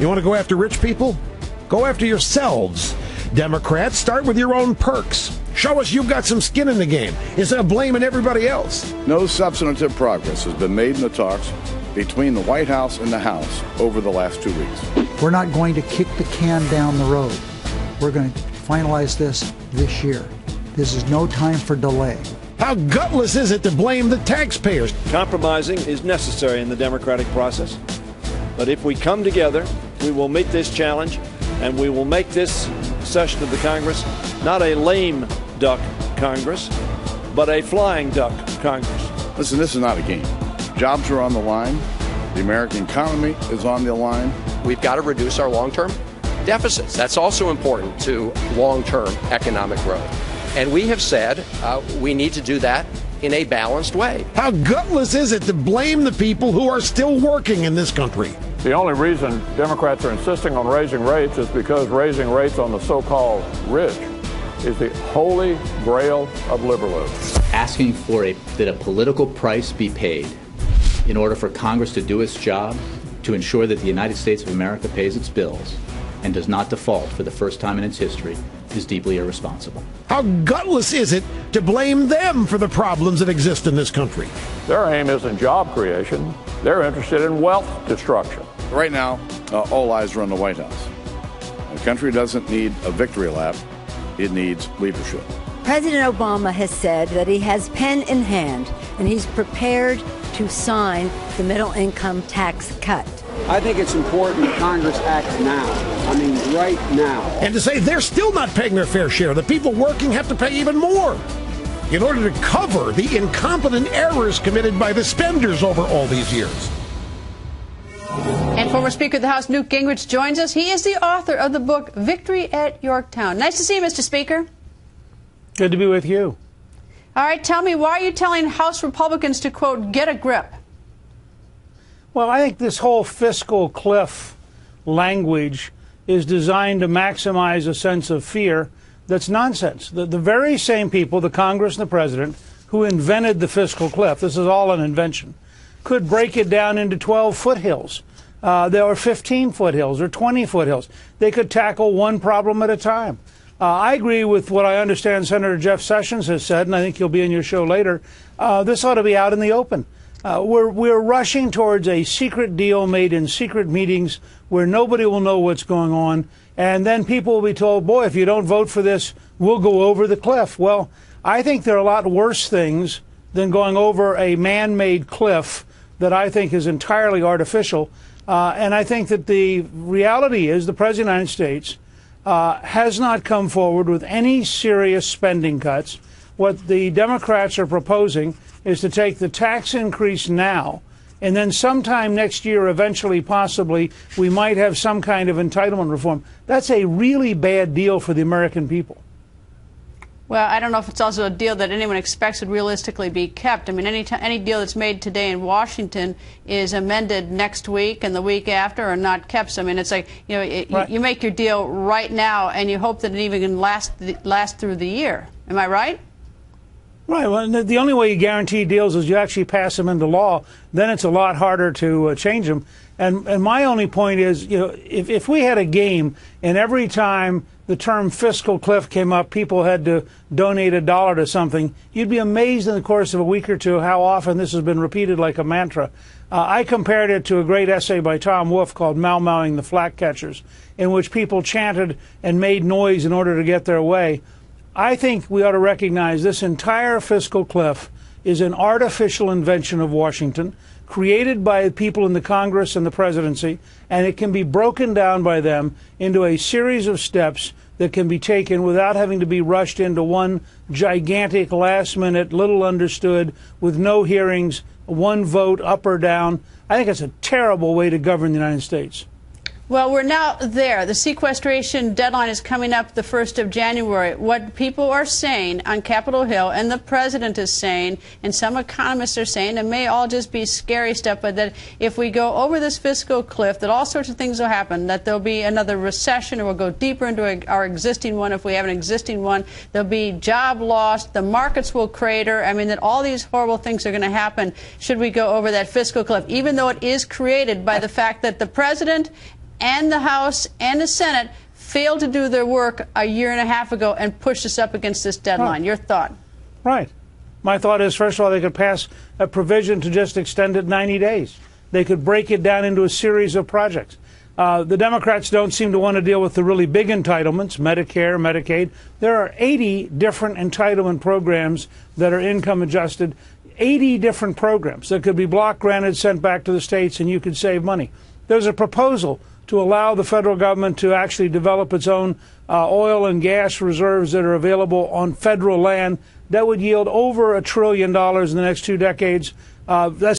You want to go after rich people? Go after yourselves. Democrats, start with your own perks. Show us you've got some skin in the game instead of blaming everybody else. No substantive progress has been made in the talks between the White House and the House over the last 2 weeks. We're not going to kick the can down the road. We're going to finalize this year. This is no time for delay. How gutless is it to blame the taxpayers? Compromising is necessary in the democratic process. But if we come together, we will meet this challenge, and we will make this session of the Congress not a lame duck Congress, but a flying duck Congress. Listen, this is not a game. Jobs are on the line. The American economy is on the line. We've got to reduce our long-term deficits. That's also important to long-term economic growth. And we have said we need to do that in a balanced way. How gutless is it to blame the people who are still working in this country? The only reason Democrats are insisting on raising rates is because raising rates on the so-called rich is the holy grail of liberalism. Asking for that a political price be paid in order for Congress to do its job to ensure that the United States of America pays its bills and does not default for the first time in its history is deeply irresponsible. How gutless is it to blame them for the problems that exist in this country? Their aim isn't job creation. They're interested in wealth destruction. Right now, all eyes are on the White House. The country doesn't need a victory lap. It needs leadership. President Obama has said that he has pen in hand and he's prepared to sign the middle income tax cut. I think it's important that Congress act now. I mean, right now. And to say they're still not paying their fair share. The people working have to pay even more in order to cover the incompetent errors committed by the spenders over all these years. And former Speaker of the House Newt Gingrich joins us. He is the author of the book Victory at Yorktown. Nice to see you, Mr. Speaker. Good to be with you. All right, tell me, why are you telling House Republicans to, quote, get a grip? Well, I think this whole fiscal cliff language is designed to maximize a sense of fear. That's nonsense. The very same people, the Congress and the President, who invented the fiscal cliff, this is all an invention, could break it down into 12 foothills. There are 15 foothills or 20 foothills. They could tackle one problem at a time. I agree with what I understand Senator Jeff Sessions has said, and I think he'll be in your show later. This ought to be out in the open. We're rushing towards a secret deal made in secret meetings where nobody will know what's going on, and then people will be told, boy, if you don't vote for this, we'll go over the cliff. Well, I think there are a lot worse things than going over a man-made cliff that I think is entirely artificial. And I think that the reality is the President of the United States has not come forward with any serious spending cuts. What the Democrats are proposing is to take the tax increase now, and then sometime next year, eventually, possibly, we might have some kind of entitlement reform. That's a really bad deal for the American people. Well, I don't know if it's also a deal that anyone expects would realistically be kept. I mean, any deal that's made today in Washington is amended next week and the week after, or not kept. So, I mean, it's like, you know, right. You make your deal right now, and you hope that it even can last through the year. Am I right? Right. Well, the only way you guarantee deals is you actually pass them into law. Then it's a lot harder to change them. And my only point is, you know, if we had a game and every time the term fiscal cliff came up, people had to donate $1 to something, you'd be amazed in the course of a week or two how often this has been repeated like a mantra. I compared it to a great essay by Tom Wolfe called Mau-Mauing the Flat Catchers, in which people chanted and made noise in order to get their way. I think we ought to recognize this entire fiscal cliff is an artificial invention of Washington, created by people in the Congress and the presidency, and it can be broken down by them into a series of steps that can be taken without having to be rushed into one gigantic, last-minute, little understood, with no hearings, one vote up or down. I think it's a terrible way to govern the United States. Well, we're now there. The sequestration deadline is coming up the 1st of January. What people are saying on Capitol Hill, and the president is saying, and some economists are saying, it may all just be scary stuff, but that if we go over this fiscal cliff, that all sorts of things will happen, that there'll be another recession, or we'll go deeper into our existing one if we have an existing one. There'll be job loss. The markets will crater. I mean, that all these horrible things are going to happen should we go over that fiscal cliff, even though it is created by the fact that the president and the House and the Senate failed to do their work a year and a half ago and pushed us up against this deadline. Right. Your thought? Right. My thought is, first of all, they could pass a provision to just extend it 90 days. They could break it down into a series of projects. The Democrats don't seem to want to deal with the really big entitlements, Medicare, Medicaid. There are 80 different entitlement programs that are income adjusted, 80 different programs that could be block granted, sent back to the states, and you could save money. There's a proposal to allow the federal government to actually develop its own oil and gas reserves that are available on federal land that would yield over $1 trillion in the next 2 decades. That's